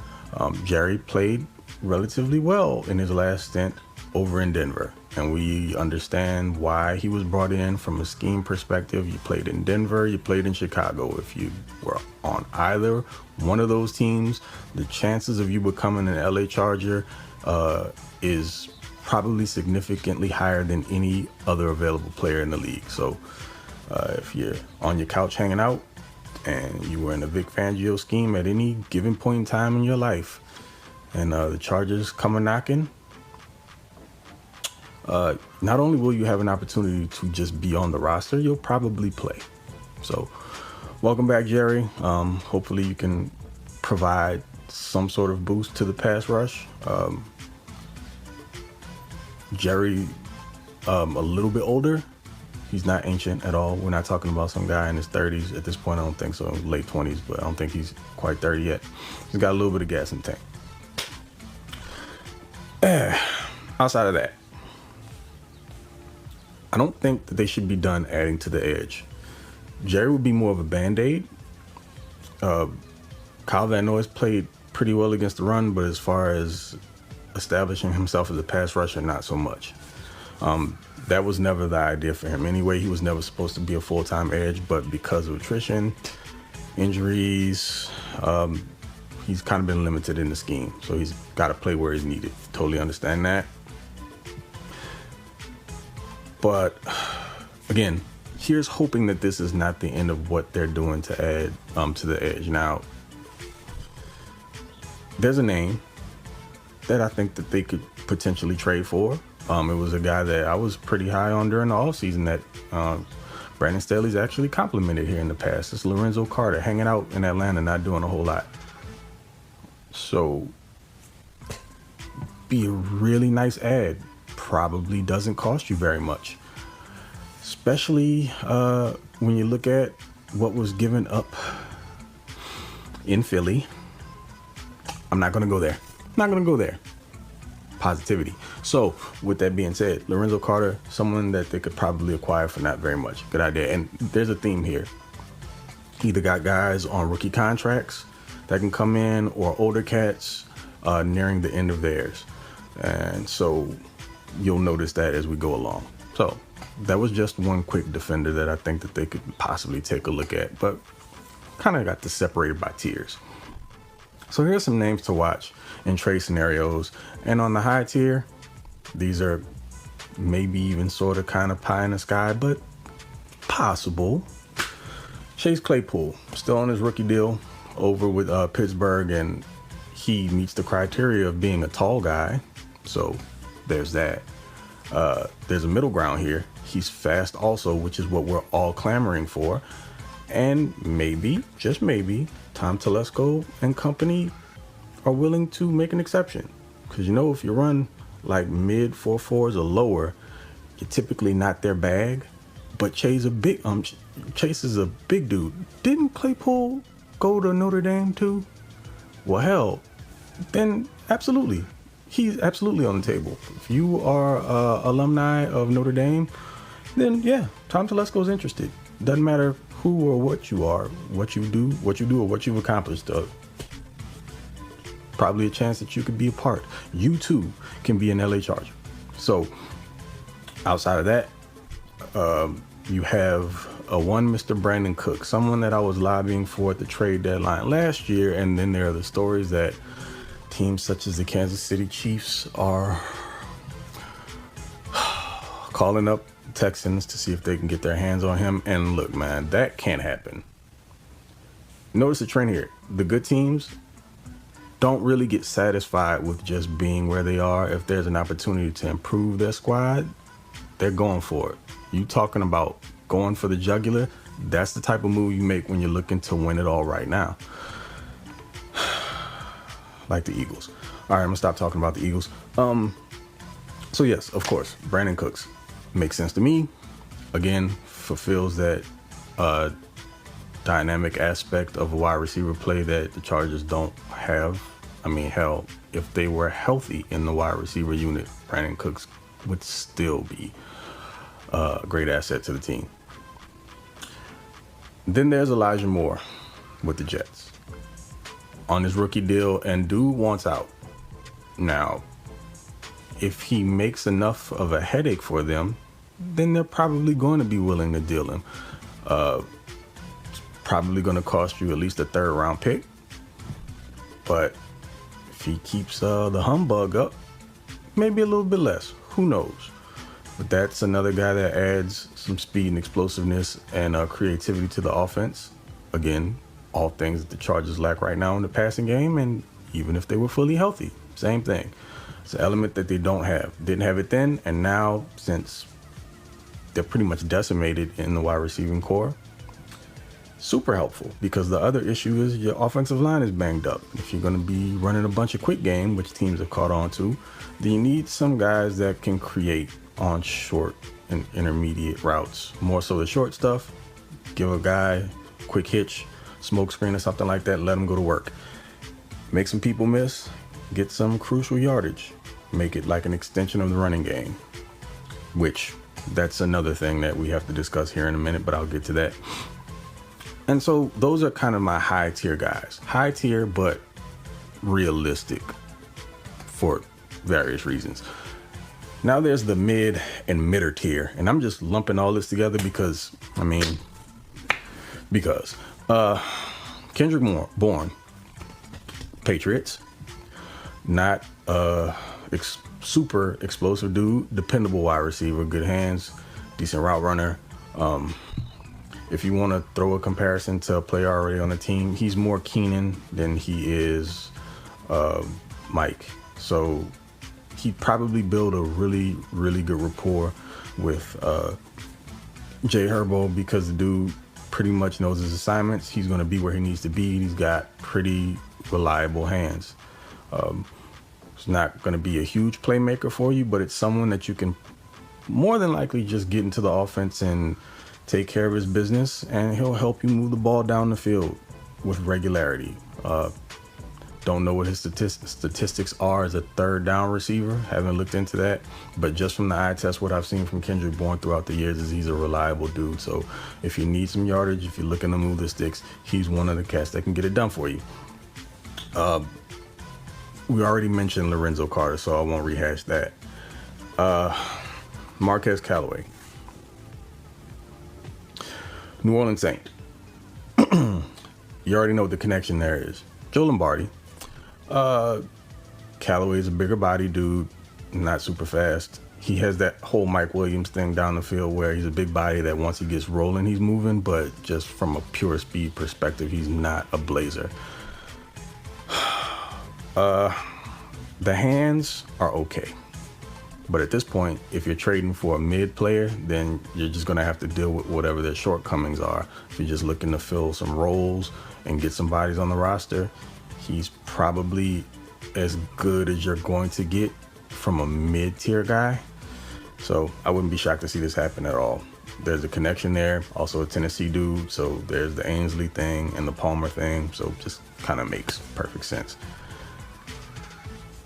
Jerry played relatively well in his last stint over in Denver, and we understand why he was brought in from a scheme perspective. You played in Denver, you played in Chicago. If you were on either one of those teams, the chances of you becoming an LA Charger is probably significantly higher than any other available player in the league. So if you're on your couch hanging out and you were in a Vic Fangio scheme at any given point in time in your life, and the Chargers come a knocking, not only will you have an opportunity to just be on the roster, you'll probably play. So welcome back, Jerry. Hopefully you can provide some sort of boost to the pass rush. Jerry, a little bit older. He's not ancient at all. We're not talking about some guy in his 30s. At this point, I don't think so. Late 20s, but I don't think he's quite 30 yet. He's got a little bit of gas in the tank. Outside of that, I don't think that they should be done adding to the edge. Jerry would be more of a Band-Aid. Kyle Van Noy's played pretty well against the run, but as far as establishing himself as a pass rusher, not so much. That was never the idea for him. Anyway, he was never supposed to be a full-time edge, but because of attrition, injuries, he's kind of been limited in the scheme. So he's got to play where he's needed. Totally understand that. But again, here's hoping that this is not the end of what they're doing to add to the edge. Now, there's a name that I think that they could potentially trade for. It was a guy that I was pretty high on during the offseason that Brandon Staley's actually complimented here in the past. It's Lorenzo Carter, hanging out in Atlanta, not doing a whole lot. So, be a really nice ad. Probably doesn't cost you very much. Especially when you look at what was given up in Philly. I'm not going to go there. Not going to go there. Positivity. So, with that being said, Lorenzo Carter, someone that they could probably acquire for not very much. Good idea. And there's a theme here. Either got guys on rookie contracts that can come in, or older cats nearing the end of theirs. And so, you'll notice that as we go along. So, that was just one quick defender that I think that they could possibly take a look at, but kind of got this separated by tiers. So here's some names to watch in trade scenarios. And on the high tier, these are maybe even sort of kind of pie in the sky, but possible. Chase Claypool, still on his rookie deal over with Pittsburgh, and he meets the criteria of being a tall guy. So there's that. There's a middle ground here. He's fast also, which is what we're all clamoring for. And maybe, just maybe, Tom Telesco and company are willing to make an exception. Because, you know, if you run like mid 4.4s or lower, you're typically not their bag. But Chase is a big dude. Didn't Claypool go to Notre Dame too? Well, hell, then absolutely. He's absolutely on the table. If you are alumni of Notre Dame, then yeah, Tom Telesco's interested. Doesn't matter who or what you are, what you do or what you've accomplished. Probably a chance that you could be a part. You too can be an LA Charger. So outside of that, you have one Mr. Brandon Cook, someone that I was lobbying for at the trade deadline last year. And then there are the stories that teams such as the Kansas City Chiefs are calling up Texans to see if they can get their hands on him. And look, man, that can't happen. Notice the trend here. The good teams don't really get satisfied with just being where they are. If there's an opportunity to improve their squad, they're going for it. You talking about going for the jugular? That's the type of move you make when you're looking to win it all right now. Like the Eagles. All right, I'm gonna stop talking about the Eagles. So yes, of course, Brandon Cooks makes sense to me. Again, fulfills that dynamic aspect of a wide receiver play that the Chargers don't have. I mean, hell, if they were healthy in the wide receiver unit, Brandon Cooks would still be a great asset to the team. Then there's Elijah Moore with the Jets on his rookie deal, and dude wants out. Now, if he makes enough of a headache for them, then they're probably going to be willing to deal him. It's probably going to cost you at least a 3rd round pick. But if he keeps the humbug up, maybe a little bit less. Who knows? But that's another guy that adds some speed and explosiveness and creativity to the offense. Again, all things that the Chargers lack right now in the passing game, and even if they were fully healthy, same thing. It's an element that they don't have. Didn't have it then, and now, since they're pretty much decimated in the wide receiving core, super helpful, because the other issue is your offensive line is banged up. If you're going to be running a bunch of quick game, which teams have caught on to, then you need some guys that can create on short and intermediate routes. More so the short stuff, give a guy a quick hitch, smoke screen or something like that, let him go to work. Make some people miss, get some crucial yardage, make it like an extension of the running game, which that's another thing that we have to discuss here in a minute, but I'll get to that. And so those are kind of my high tier guys. High tier, but realistic for various reasons. Now there's the mid and midder tier, and I'm just lumping all this together because Kendrick Bourne, Patriots, not super explosive dude, dependable wide receiver, good hands, decent route runner. If you want to throw a comparison to a player already on the team, he's more Keenan than he is Mike. So he'd probably build a really, really good rapport with Jay Herbo because the dude pretty much knows his assignments. He's going to be where he needs to be. He's got pretty reliable hands. It's not going to be a huge playmaker for you, but it's someone that you can more than likely just get into the offense and take care of his business, and he'll help you move the ball down the field with regularity. Don't know what his statistics are as a third down receiver. Haven't looked into that. But just from the eye test, what I've seen from Kendrick Bourne throughout the years is he's a reliable dude. So if you need some yardage, if you're looking to move the sticks, he's one of the cats that can get it done for you. We already mentioned Lorenzo Carter, so I won't rehash that. Marquez Callaway. New Orleans Saint. You already know what the connection there is. Joe Lombardi. Callaway's a bigger body dude, not super fast. He has that whole Mike Williams thing down the field where he's a big body that once he gets rolling, he's moving, but just from a pure speed perspective, he's not a blazer. The hands are okay. But at this point, if you're trading for a mid player, then you're just going to have to deal with whatever their shortcomings are. If you're just looking to fill some roles and get some bodies on the roster, he's probably as good as you're going to get from a mid-tier guy. So I wouldn't be shocked to see this happen at all. There's a connection there, also a Tennessee dude. So there's the Ainsley thing and the Palmer thing. So just kind of makes perfect sense.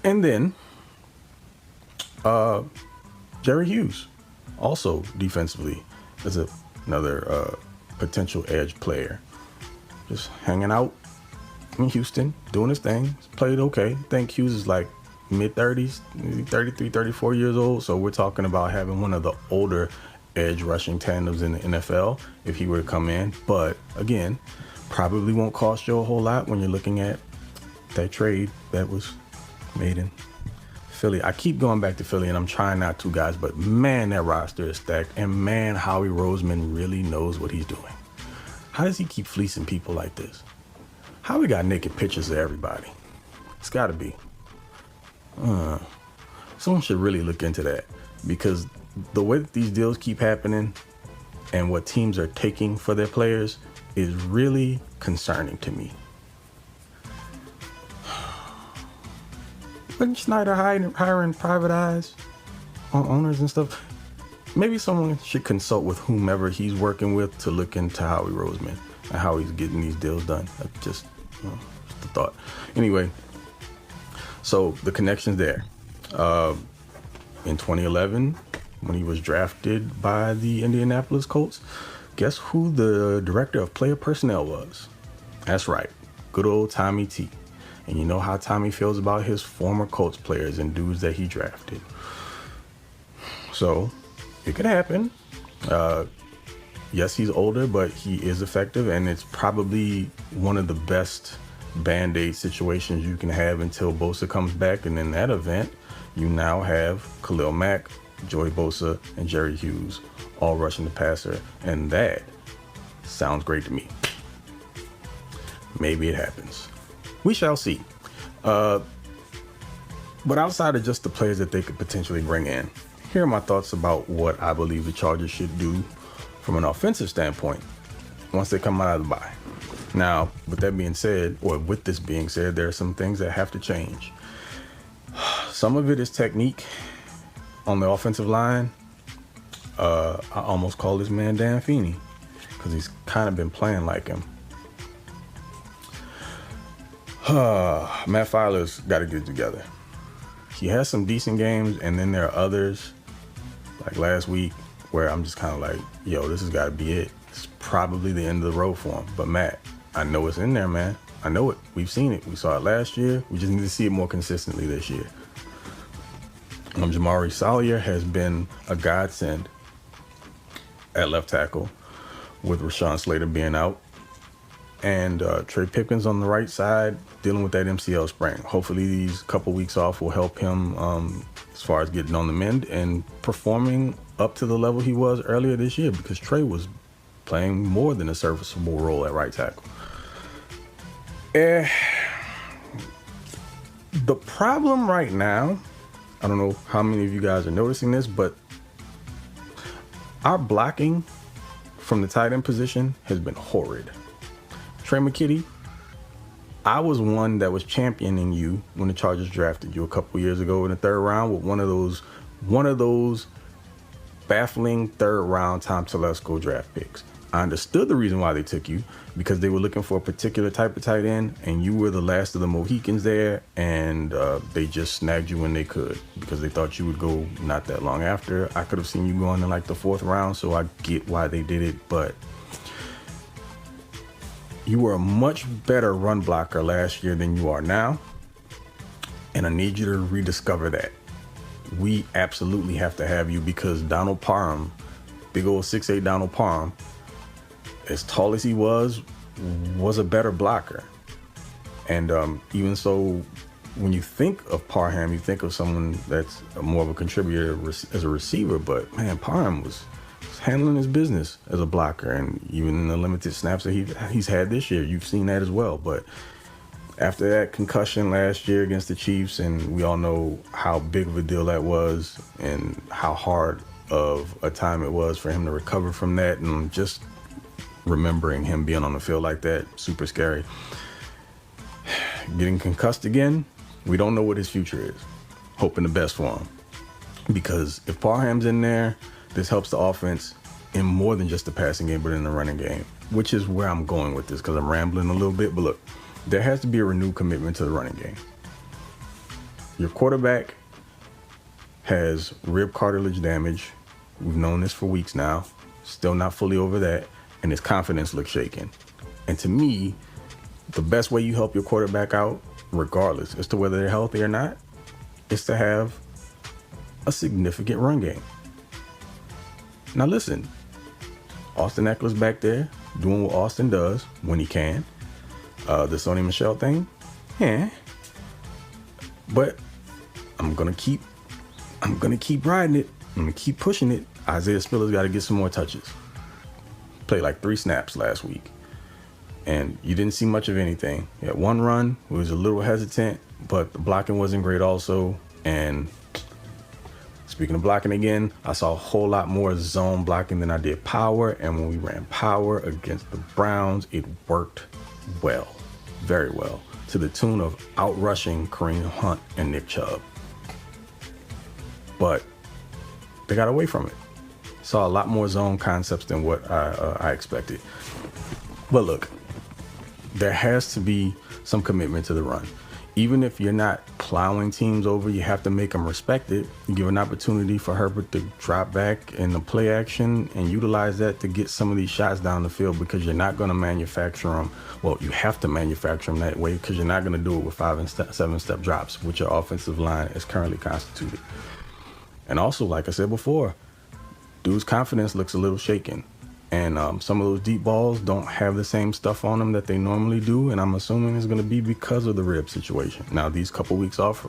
And then Jerry Hughes, also defensively, as another potential edge player. Just hanging out in Houston, doing his thing. He's played okay. I think Hughes is like mid-30s, maybe 33, 34 years old. So we're talking about having one of the older edge rushing tandems in the NFL if he were to come in. But again, probably won't cost you a whole lot when you're looking at that trade that was made in Philly. I keep going back to Philly, and I'm trying not to, guys, but man, that roster is stacked. And man, Howie Roseman really knows what he's doing. How does he keep fleecing people like this? Howie got naked pictures of everybody. It's got to be. Someone should really look into that, because the way that these deals keep happening and what teams are taking for their players is really concerning to me. Wasn't Snyder hiring private eyes on owners and stuff? Maybe someone should consult with whomever he's working with to look into Howie Roseman and how he's getting these deals done. Just a thought. Anyway, so the connection's there. In 2011, when he was drafted by the Indianapolis Colts, guess who the director of player personnel was? That's right, good old Tommy T. And you know how Tommy feels about his former Colts players and dudes that he drafted. So it could happen. Yes, he's older, but he is effective, and it's probably one of the best Band-Aid situations you can have until Bosa comes back. And in that event, you now have Khalil Mack, Joey Bosa, and Jerry Hughes all rushing the passer, and that sounds great to me. Maybe it happens. We shall see. But outside of just the players that they could potentially bring in, here are my thoughts about what I believe the Chargers should do from an offensive standpoint once they come out of the bye. Now, with that being said, or with this being said, there are some things that have to change. Some of it is technique on the offensive line. I almost call this man Dan Feeney because he's kind of been playing like him. Matt Filer's got to get it together. He has some decent games, and then there are others, like last week, where I'm just kind of like, yo, this has got to be it. It's probably the end of the road for him. But Matt, I know it's in there, man. I know it. We've seen it. We saw it last year. We just need to see it more consistently this year. Jamari Salyer has been a godsend at left tackle with Rashawn Slater being out. And Trey Pipkins on the right side dealing with that MCL sprain. Hopefully these couple weeks off will help him as far as getting on the mend and performing up to the level he was earlier this year, because Trey was playing more than a serviceable role at right tackle. The problem right now, I don't know how many of you guys are noticing this, but our blocking from the tight end position has been horrid. Trey McKitty, I was one that was championing you when the Chargers drafted you a couple years ago in the third round with one of those baffling third round Tom Telesco draft picks. I understood the reason why they took you, because they were looking for a particular type of tight end, and you were the last of the Mohicans there, and they just snagged you when they could because they thought you would go not that long after. I could have seen you going in like the fourth round, so I get why they did it, but you were a much better run blocker last year than you are now, and I need you to rediscover that. We absolutely have to have you, because Donald Parham, big old 6'8" Donald Parham, as tall as he was a better blocker. And even so, when you think of Parham, you think of someone that's more of a contributor as a receiver, but man, Parham was handling his business as a blocker, and even in the limited snaps that he's had this year, you've seen that as well. But after that concussion last year against the Chiefs, and we all know how big of a deal that was and how hard of a time it was for him to recover from that, and just remembering him being on the field like that, super scary. Getting concussed again, we don't know what his future is. Hoping the best for him, because if Parham's in there, this helps the offense in more than just the passing game, but in the running game, which is where I'm going with this, because I'm rambling a little bit. But look, there has to be a renewed commitment to the running game. Your quarterback has rib cartilage damage. We've known this for weeks now. Still not fully over that. And his confidence looks shaken. And to me, the best way you help your quarterback out, regardless as to whether they're healthy or not, is to have a significant run game. Now listen, Austin Eckler's back there doing what Austin does when he can. The Sony Michel thing, yeah. But I'm gonna keep riding it. I'm gonna keep pushing it. Isaiah Spiller's got to get some more touches. Played like 3 snaps last week, and you didn't see much of anything. He had one run, he was a little hesitant, but the blocking wasn't great also. And speaking of blocking again, I saw a whole lot more zone blocking than I did power, and when we ran power against the Browns, it worked well, very well, to the tune of outrushing Kareem Hunt and Nick Chubb. But they got away from it. Saw a lot more zone concepts than what I expected. But look, there has to be some commitment to the run. Even if you're not plowing teams over, you have to make them respect it. You give an opportunity for Herbert to drop back in the play action and utilize that to get some of these shots down the field, because you're not going to manufacture them. Well, you have to manufacture them that way, because you're not going to do it with 5 and 7 step drops, which your offensive line is currently constituted. And also, like I said before, dude's confidence looks a little shaken. And some of those deep balls don't have the same stuff on them that they normally do. And I'm assuming it's going to be because of the rib situation. Now, these couple weeks off,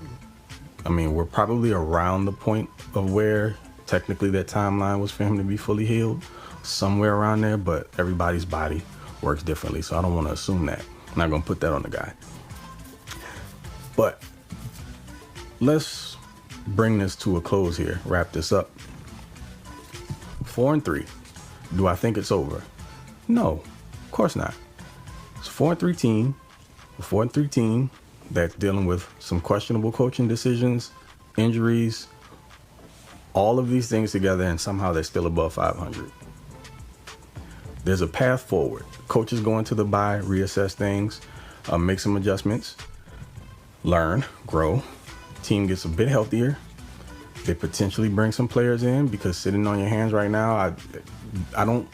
I mean, we're probably around the point of where technically that timeline was for him to be fully healed, somewhere around there. But everybody's body works differently, so I don't want to assume that. I'm not going to put that on the guy. But let's bring this to a close here, wrap this up. 4-3. Do I think it's over? No, of course not. It's a 4-3 team. A 4-3 team that's dealing with some questionable coaching decisions, injuries, all of these things together, and somehow they're still above 500. There's a path forward. Coaches go into the bye, reassess things, make some adjustments, learn, grow. Team gets a bit healthier. They potentially bring some players in, because sitting on your hands right now, I don't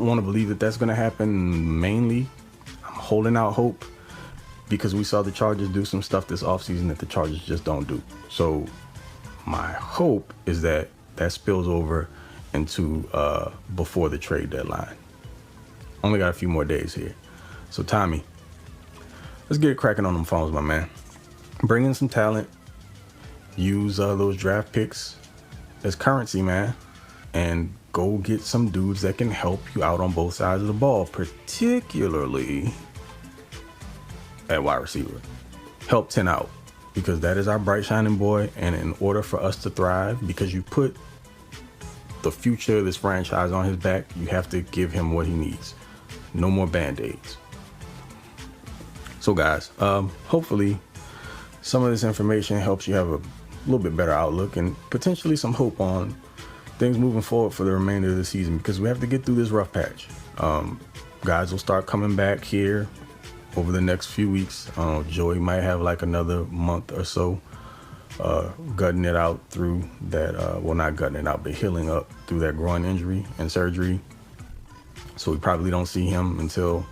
want to believe that that's going to happen. Mainly, I'm holding out hope because we saw the Chargers do some stuff this offseason that the Chargers just don't do. So my hope is that spills over into before the trade deadline. Only got a few more days here. So Tommy, let's get it cracking on them phones, my man. Bring in some talent. Use those draft picks as currency, man. And go get some dudes that can help you out on both sides of the ball, particularly at wide receiver. Help 10 out, because that is our bright shining boy. And in order for us to thrive, because you put the future of this franchise on his back, you have to give him what he needs. No more Band-Aids. So guys, hopefully some of this information helps you have a little bit better outlook and potentially some hope on things moving forward for the remainder of the season, because we have to get through this rough patch. Guys will start coming back here over the next few weeks. Joey might have like another month or so gutting it out through that, well, not gutting it out, but healing up through that groin injury and surgery. So we probably don't see him until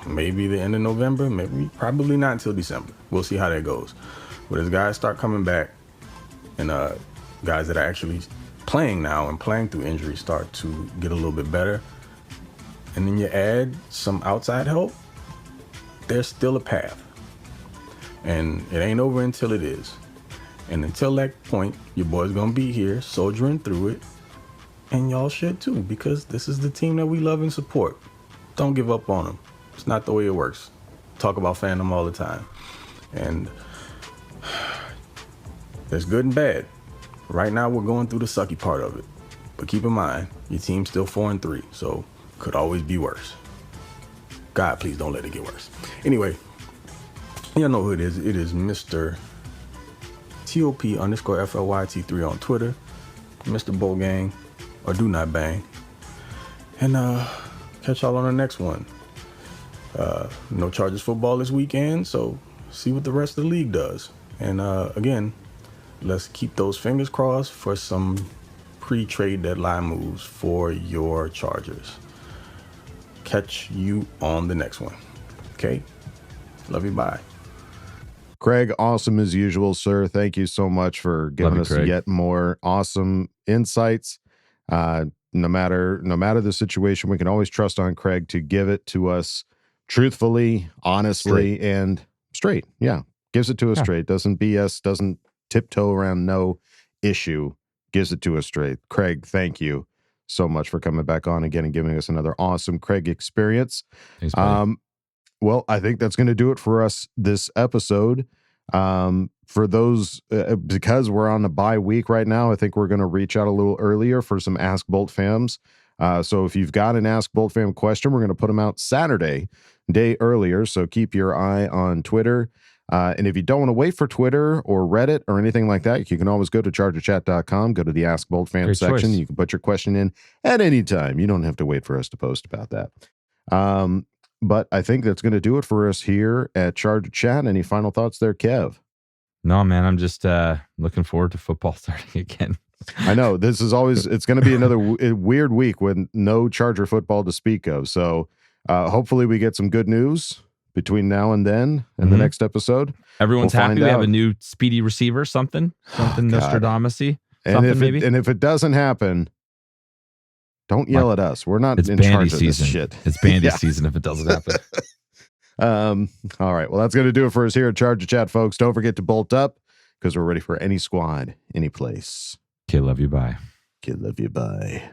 maybe the end of November, probably not until December. We'll see how that goes. But as guys start coming back, and guys that are actually playing now and playing through injury start to get a little bit better, and then you add some outside help, there's still a path. And it ain't over until it is. And until that point, your boy's gonna be here soldiering through it, and y'all should too, because this is the team that we love and support. Don't give up on them. It's not the way it works. Talk about fandom all the time. And there's good and bad. Right now, we're going through the sucky part of it. But keep in mind, your team's still 4-3, so could always be worse. God, please don't let it get worse. Anyway, you know who it is. It is Mr. TOP_FLYT3 on Twitter, Mr. Bowl Gang, or Do Not Bang. And catch y'all on the next one. No Chargers football this weekend, so see what the rest of the league does. And again, let's keep those fingers crossed for some pre-trade deadline moves for your Chargers. Catch you on the next one. Okay? Love you. Bye. Craig, awesome as usual, sir. Thank you so much for giving us yet more awesome insights. No matter the situation, we can always trust on Craig to give it to us truthfully, honestly, and straight. Yeah, gives it to us straight. Doesn't BS, doesn't tiptoe around no issue. Gives it to us straight. Craig, thank you so much for coming back on again and giving us another awesome Craig experience. Thanks, buddy. Well, I think that's going to do it for us this episode. For those, because we're on the bye week right now, I think we're going to reach out a little earlier for some Ask Bolt fams. So if you've got an Ask Bolt fam question, we're going to put them out Saturday, day earlier. So keep your eye on Twitter. And if you don't want to wait for Twitter or Reddit or anything like that, you can always go to chargerchat.com, go to the Ask Bolt fam section. You can put your question in at any time. You don't have to wait for us to post about that. But I think that's going to do it for us here at Charger Chat. Any final thoughts there, Kev? No, man, I'm just looking forward to football starting again. I know this is always, it's going to be another weird week with no Charger football to speak of. So hopefully we get some good news between now and then in the next episode. Everyone's happy. We have a new speedy receiver, something Nostradamus-y. And if it doesn't happen, don't yell at us. We're not in charge of this shit. It's Bandy season if it doesn't happen. All right. Well, that's going to do it for us here at Charger Chat, folks. Don't forget to bolt up because we're ready for any squad, any place. Kid, love you. Bye. Kid, love you. Bye.